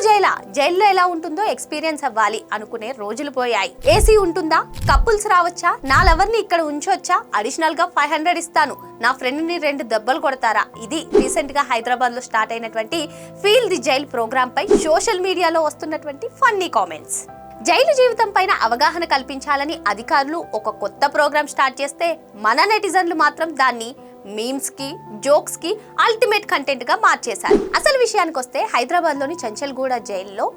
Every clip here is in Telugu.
జైల్లో ఎలా ఉంటుందో ఎక్స్పీరియన్స్ అవ్వాలి అనుకునే రోజులు పోయాయి. ఏసీ ఉంటుందా, కపుల్స్ రావచ్చా, నా లవర్ ని ఇక్కడ ఉంచొచ్చా, అడిషనల్ గా 500 ఇస్తాను, నా ఫ్రెండ్ ని 2 దెబ్బలు కొడతారా, ఇది రీసెంట్ గా హైదరాబాద్ లో స్టార్ట్ అయినటువంటి ఫీల్ ది జైల్ ప్రోగ్రామ్ పై సోషల్ మీడియాలో వస్తున్నటువంటి ఫన్నీ కామెంట్స్. జైలు జీవితం పైన అవగాహన కల్పించాలని అధికారులు ఒక కొత్త ప్రోగ్రామ్ స్టార్ట్ చేస్తే మన నెటిజన్లు మాత్రం దాన్ని మీమ్స్ కి, జోక్స్ కి అల్టిమేట్ కంటెంట్ గా మార్చేశారు. అసలు విషయానికి వస్తే హైదరాబాద్ లోని చంచల్గూడ జైల్లో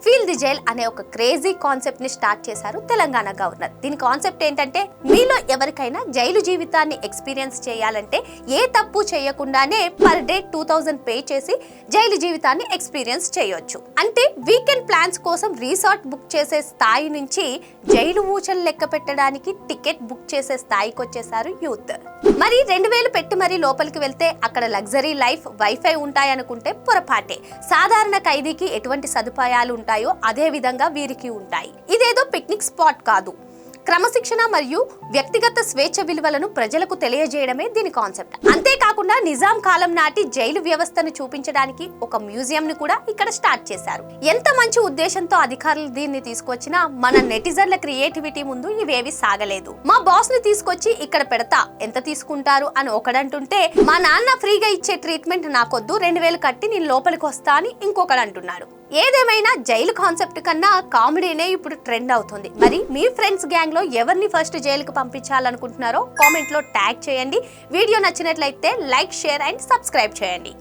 ఫీల్ ది జైల్ అనే ఒక క్రేజీ కాన్సెప్ట్ ని స్టార్ట్ చేశారు తెలంగాణ గవర్నర్. దీని కాన్సెప్ట్ ఏంటంటే, మీలో ఎవరికైనా జైలు జీవితాన్ని ఎక్స్పీరియన్స్ చేయాలంటే ఏ తప్పు చేయకుండానే పర్ డే 2000 పే చేసి జైలు జీవితాన్ని ఎక్స్పీరియన్స్ చేయొచ్చు. అంటే వీకెండ్ ప్లాన్స్ కోసం రిసార్ట్ బుక్ చేసే స్థాయి నుంచి జైలు ఊచలు లెక్క పెట్టడానికి టికెట్ బుక్ చేసే స్థాయికి వచ్చేసారు యూత్. మరి 2000 పెట్టి మరీ లోపలికి వెళ్తే అక్కడ లగ్జరీ లైఫ్, వైఫై ఉంటాయనుకుంటే పొరపాటే. సాధారణ ఖైదీకి ఎటువంటి సదుపాయాలు ఉంటాయో అదే విధంగా వీరికి ఉంటాయి. ఇదేదో పిక్నిక్ స్పాట్ కాదు. క్రమశిక్షణ మరియు వ్యక్తిగత స్వేచ్ఛ విలువలను ప్రజలకు తెలియజేయడమే దీని కాన్సెప్ట్. అంతేకాకుండా నిజాం కాలం నాటి జైలు వ్యవస్థను చూపించడానికి ఒక మ్యూజియం ని కూడా ఇక్కడ స్టార్ట్ చేశారు. ఎంత మంచి ఉద్దేశంతో అధికారులు దీన్ని తీసుకొచ్చినా మన నెటిజన్ల క్రియేటివిటీ ముందు ఇవేవి సాగలేదు. మా బాస్ ని తీసుకొచ్చి ఇక్కడ పెడతా, ఎంత తీసుకుంటారు అని ఒకడంటుంటే, మా నాన్న ఫ్రీగా ఇచ్చే ట్రీట్మెంట్ నాకొద్దు, 2000 కట్టి నేను లోపలికి వస్తా అని ఇంకొకడు అంటున్నాడు. ఏదేమైనా జైలు కాన్సెప్ట్ కన్నా కామెడీనే ఇప్పుడు ట్రెండ్ అవుతుంది. మరి మీ ఫ్రెండ్స్ గ్యాంగ్ లో ఎవరిని ఫస్ట్ జైలుకు పంపించాలనుకుంటున్నారో కామెంట్ లో ట్యాగ్ చేయండి. వీడియో నచ్చినట్లయితే లైక్, షేర్ అండ్ సబ్స్క్రైబ్ చేయండి.